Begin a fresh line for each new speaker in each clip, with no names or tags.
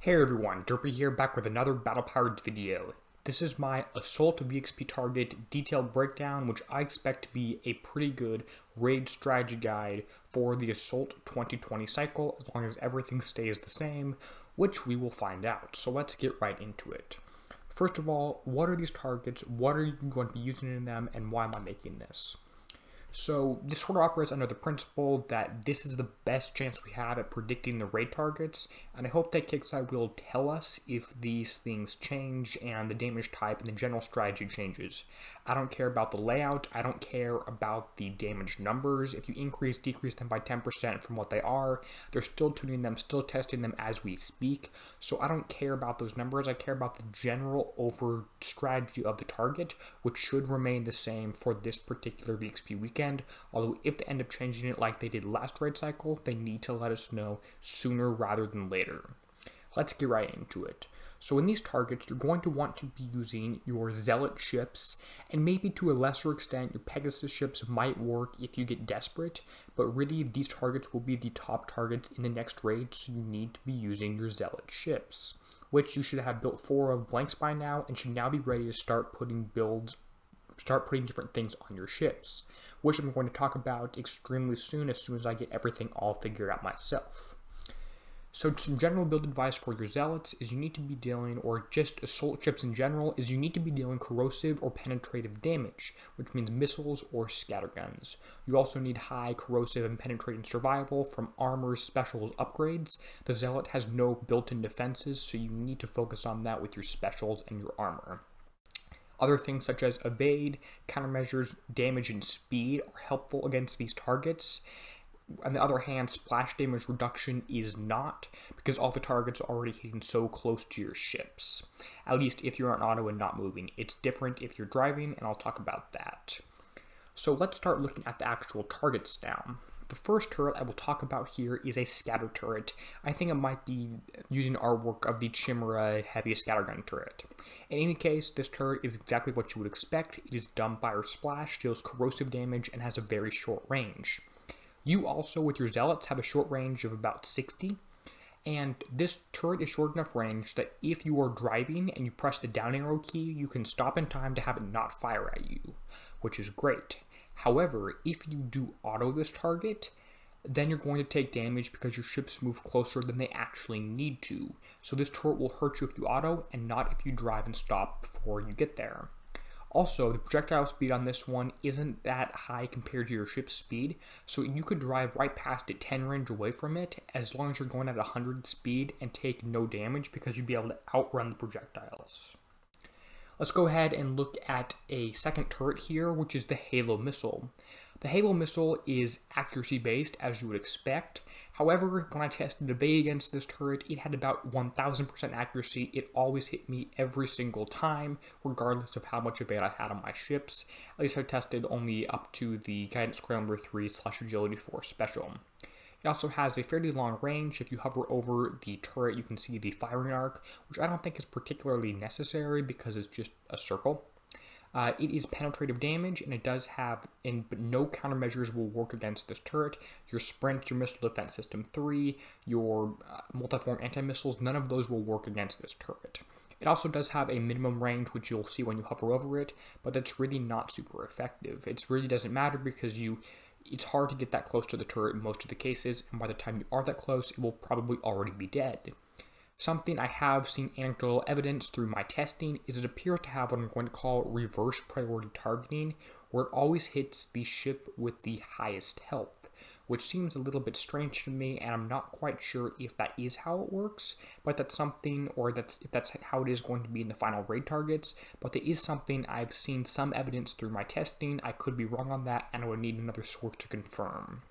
Hey everyone, Derpy here, back with another Battle Pirates video. This is my Assault VXP Target detailed breakdown, which I expect to be a pretty good raid strategy guide for the Assault 2020 cycle, as long as everything stays the same, which we will find out. So let's get right into it. First of all, what are these targets, what are you going to be using in them, and why am I making this? So this sort of operates under the principle that this is the best chance we have at predicting the raid targets, and I hope that Kixeye will tell us if these things change and the damage type and the general strategy changes. I don't care about the layout, I don't care about the damage numbers. If you increase, decrease them by 10% from what they are, they're still tuning them, still testing them as we speak, so I don't care about those numbers. I care about the general over strategy of the target, which should remain the same for this particular VXP weekend. Although if they end up changing it like they did last raid cycle, they need to let us know sooner rather than later. Let's get right into it. So in these targets, you're going to want to be using your Zealot ships, and maybe to a lesser extent, your Pegasus ships might work if you get desperate, but really these targets will be the top targets in the next raid, so you need to be using your Zealot ships, which you should have built 4 of blanks by now, and should now be ready to start putting different things on your ships, which I'm going to talk about extremely soon as I get everything all figured out myself. So some general build advice for your Zealots is you need to be dealing, or just assault ships in general, is you need to be dealing corrosive or penetrative damage, which means missiles or scatterguns. You also need high corrosive and penetrating survival from armors, specials, upgrades. The Zealot has no built-in defenses, so you need to focus on that with your specials and your armor. Other things such as evade, countermeasures, damage, and speed are helpful against these targets. On the other hand, splash damage reduction is not, because all the targets are already hitting so close to your ships. At least if you're on auto and not moving. It's different if you're driving, and I'll talk about that. So let's start looking at the actual targets now. The first turret I will talk about here is a scatter turret. I think it might be using artwork of the Chimera heavy scattergun turret. In any case, this turret is exactly what you would expect. It is dumbfire splash, deals corrosive damage, and has a very short range. You also, with your Zealots, have a short range of about 60, and this turret is short enough range that if you are driving and you press the down arrow key, you can stop in time to have it not fire at you, which is great. However, if you do auto this target, then you're going to take damage because your ships move closer than they actually need to. So this turret will hurt you if you auto, and not if you drive and stop before you get there. Also, the projectile speed on this one isn't that high compared to your ship's speed, so you could drive right past it 10 range away from it as long as you're going at 100 speed and take no damage, because you'd be able to outrun the projectiles. Let's go ahead and look at a second turret here, which is the Halo Missile. The Halo Missile is accuracy based, as you would expect. However, when I tested evade against this turret, it had about 1000% accuracy. It always hit me every single time, regardless of how much evade I had on my ships. At least I tested only up to the Guidance Scrambler 3/Agility 4 special. It also has a fairly long range. If you hover over the turret, you can see the firing arc, which I don't think is particularly necessary because it's just a circle. It is penetrative damage, and it does have, but no countermeasures will work against this turret. Your sprint, your missile defense system 3, your multiform anti-missiles, none of those will work against this turret. It also does have a minimum range, which you'll see when you hover over it, but that's really not super effective. It really doesn't matter because it's hard to get that close to the turret in most of the cases, and by the time you are that close, it will probably already be dead. Something I have seen anecdotal evidence through my testing is it appears to have what I'm going to call reverse priority targeting, where it always hits the ship with the highest health, which seems a little bit strange to me, and I'm not quite sure if that is how it works, but that's something, or if that's how it is going to be in the final raid targets, but there is something I've seen some evidence through my testing. I could be wrong on that, and I would need another source to confirm.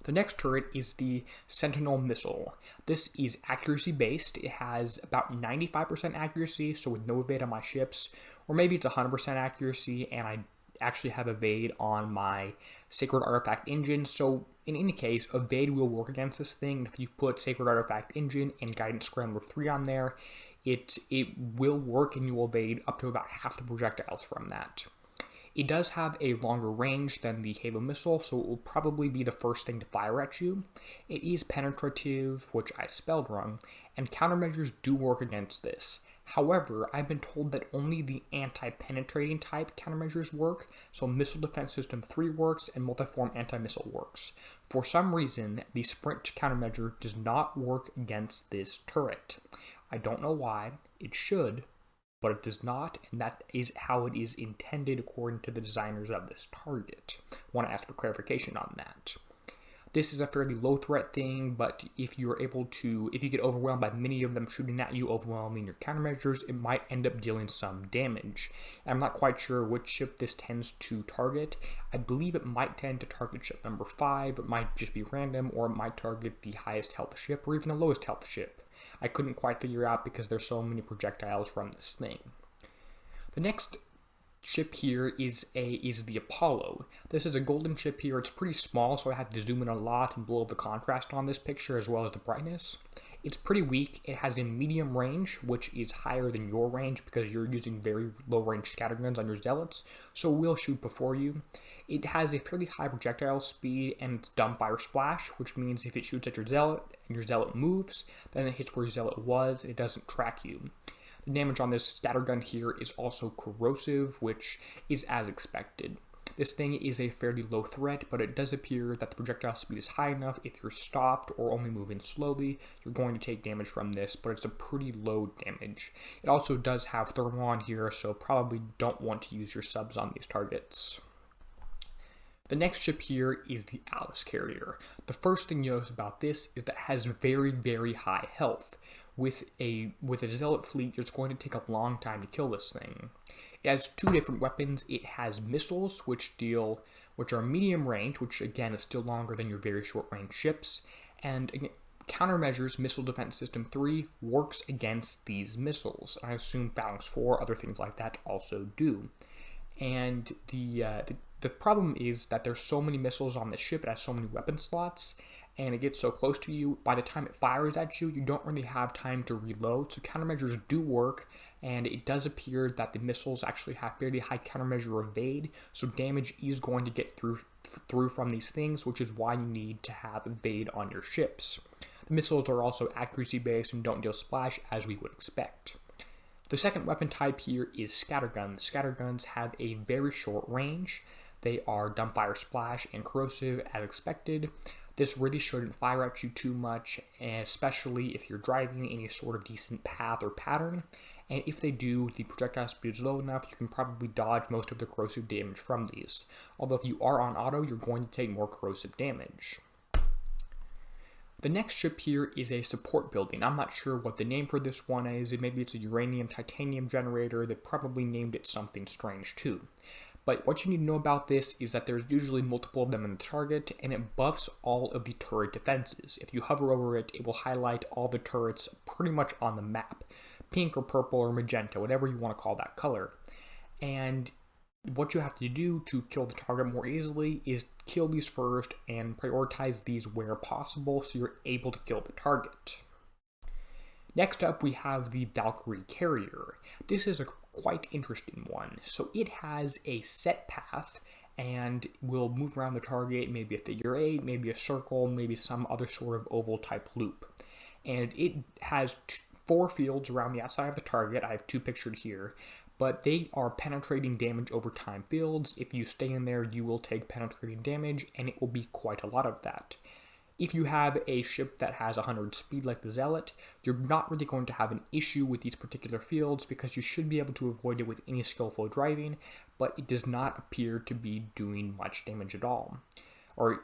The next turret is the Sentinel Missile. This is accuracy based. It has about 95% accuracy, so with no evade on my ships, or maybe it's 100% accuracy, and I actually have evade on my Sacred Artifact Engine, so in any case, evade will work against this thing. If you put Sacred Artifact Engine and Guidance Scrambler 3 on there, it will work, and you will evade up to about half the projectiles from that. It does have a longer range than the Halo missile, so it will probably be the first thing to fire at you. It is penetrative, which I spelled wrong, and countermeasures do work against this. However, I've been told that only the anti-penetrating type countermeasures work, so Missile Defense System 3 works and Multiform Anti-Missile works. For some reason, the Sprint countermeasure does not work against this turret. I don't know why. It should, but it does not, and that is how it is intended according to the designers of this target. I want to ask for clarification on that. This is a fairly low threat thing, but if you get overwhelmed by many of them shooting at you, overwhelming your countermeasures, it might end up dealing some damage. I'm not quite sure which ship this tends to target. I believe it might tend to target ship number 5, it might just be random, or it might target the highest health ship, or even the lowest health ship. I couldn't quite figure out because there's so many projectiles from this thing. The next ship here is the Apollo. This is a golden ship here. It's pretty small, so I had to zoom in a lot and blow up the contrast on this picture as well as the brightness. It's pretty weak. It has a medium range, which is higher than your range because you're using very low range scatterguns on your zealots, so it will shoot before you. It has a fairly high projectile speed and it's dumbfire splash, which means if it shoots at your zealot and your zealot moves, then it hits where your zealot was, it doesn't track you. The damage on this scattergun here is also corrosive, which is as expected. This thing is a fairly low threat, but it does appear that the projectile speed is high enough. If you're stopped or only moving slowly, you're going to take damage from this, but it's a pretty low damage. It also does have thermal on here, so probably don't want to use your subs on these targets. The next ship here is the Alice carrier. The first thing you notice about this is that it has very, very high health. With a zealot fleet, it's going to take a long time to kill this thing. It has two different weapons. It has missiles, which are medium range, which again is still longer than your very short range ships. And again, countermeasures, Missile Defense System 3 works against these missiles. I assume Phalanx 4, other things like that also do. And the problem is that there's so many missiles on this ship, it has so many weapon slots, and it gets so close to you, by the time it fires at you, you don't really have time to reload, so countermeasures do work, and it does appear that the missiles actually have fairly high countermeasure evade, so damage is going to get through from these things, which is why you need to have evade on your ships. The missiles are also accuracy based and don't deal splash as we would expect. The second weapon type here is scatterguns. Scatterguns have a very short range. They are dumbfire splash and corrosive as expected. This really shouldn't fire at you too much, especially if you're driving any sort of decent path or pattern. And if they do, the projectile speed is low enough, you can probably dodge most of the corrosive damage from these. Although if you are on auto, you're going to take more corrosive damage. The next ship here is a support building. I'm not sure what the name for this one is. Maybe it's a uranium titanium generator. They probably named it something strange too. But what you need to know about this is that there's usually multiple of them in the target, and it buffs all of the turret defenses. If you hover over it, it will highlight all the turrets pretty much on the map. Pink or purple or magenta, whatever you want to call that color. And what you have to do to kill the target more easily is kill these first and prioritize these where possible so you're able to kill the target. Next up, we have the Valkyrie carrier. This is a quite interesting one. So it has a set path and will move around the target, maybe a figure 8, maybe a circle, maybe some other sort of oval type loop. And it has 4 fields around the outside of the target. I have 2 pictured here, but they are penetrating damage over time fields. If you stay in there, you will take penetrating damage, and it will be quite a lot of that. If you have a ship that has 100 speed like the Zealot, you're not really going to have an issue with these particular fields because you should be able to avoid it with any skillful driving, but it does not appear to be doing much damage at all. Or,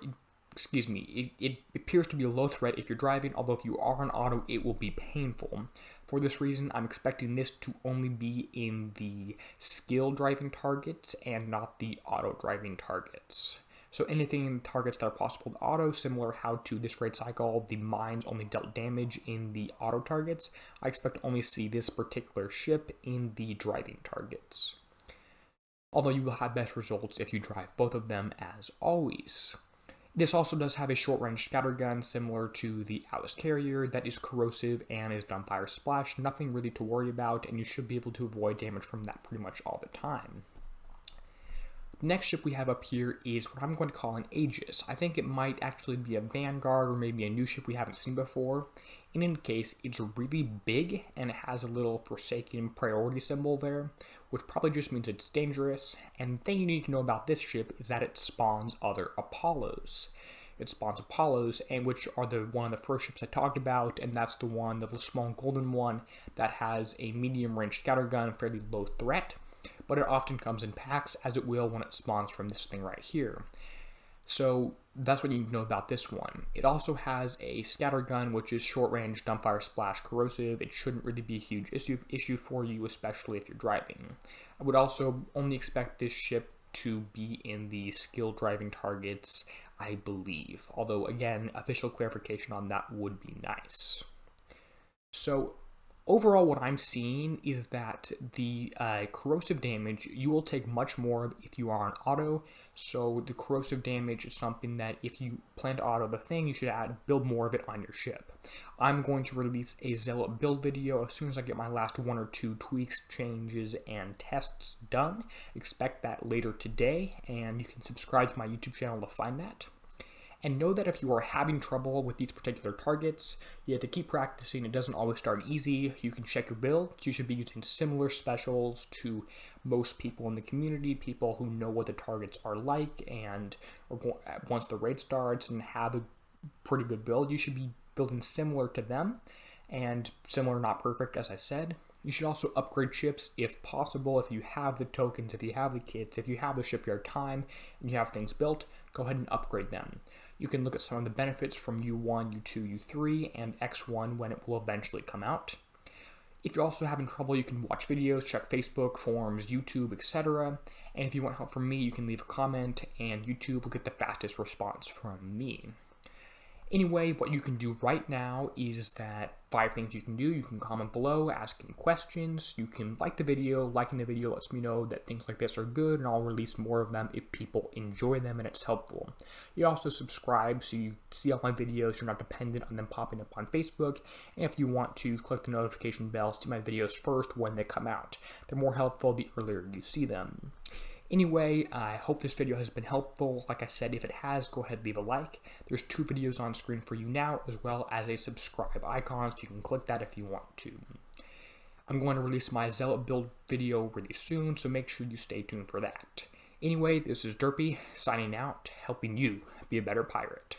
excuse me, it appears to be a low threat if you're driving, although if you are on auto, it will be painful. For this reason, I'm expecting this to only be in the skill driving targets and not the auto driving targets. So anything in targets that are possible to auto, similar how to this raid cycle, the mines only dealt damage in the auto targets, I expect to only see this particular ship in the driving targets. Although you will have best results if you drive both of them as always. This also does have a short-range scattergun similar to the Alice carrier that is corrosive and is dumbfire splash, nothing really to worry about, and you should be able to avoid damage from that pretty much all the time. The next ship we have up here is what I'm going to call an Aegis. I think it might actually be a Vanguard or maybe a new ship we haven't seen before. In any case, it's really big and it has a little Forsaken priority symbol there, which probably just means it's dangerous. And the thing you need to know about this ship is that it spawns other Apollos. It spawns Apollos, and which are one of the first ships I talked about, and that's the one, the small golden one, that has a medium-range scatter gun, fairly low threat. But it often comes in packs, as it will when it spawns from this thing right here. So that's what you need to know about this one. It also has a scatter gun, which is short range, dumbfire, splash, corrosive. It shouldn't really be a huge issue for you, especially if you're driving. I would also only expect this ship to be in the skill driving targets, I believe. Although, again, official clarification on that would be nice. So overall, what I'm seeing is that the corrosive damage you will take much more if you are on auto. So the corrosive damage is something that if you plan to auto the thing, you should build more of it on your ship. I'm going to release a Zealot build video as soon as I get my last 1 or 2 tweaks, changes, and tests done. Expect that later today, and you can subscribe to my YouTube channel to find that. And know that if you are having trouble with these particular targets, you have to keep practicing. It doesn't always start easy. You can check your build. You should be using similar specials to most people in the community, people who know what the targets are like, and once the raid starts and have a pretty good build, you should be building similar to them, and similar, not perfect, as I said. You should also upgrade ships if possible. If you have the tokens, if you have the kits, if you have the shipyard time, and you have things built, go ahead and upgrade them. You can look at some of the benefits from U1, U2, U3, and X1 when it will eventually come out. If you're also having trouble, you can watch videos, check Facebook, forums, YouTube, etc. And if you want help from me, you can leave a comment, and YouTube will get the fastest response from me. Anyway, what you can do right now is that 5 things you can do. You can comment below, asking questions. You can like the video. Liking the video lets me know that things like this are good, and I'll release more of them if people enjoy them and it's helpful. You also subscribe so you see all my videos. You're not dependent on them popping up on Facebook. And if you want to, click the notification bell, see my videos first when they come out. They're more helpful the earlier you see them. Anyway, I hope this video has been helpful. Like I said, if it has, go ahead and leave a like. There's 2 videos on screen for you now, as well as a subscribe icon, so you can click that if you want to. I'm going to release my Zealot build video really soon, so make sure you stay tuned for that. Anyway, this is Derpy, signing out, helping you be a better pirate.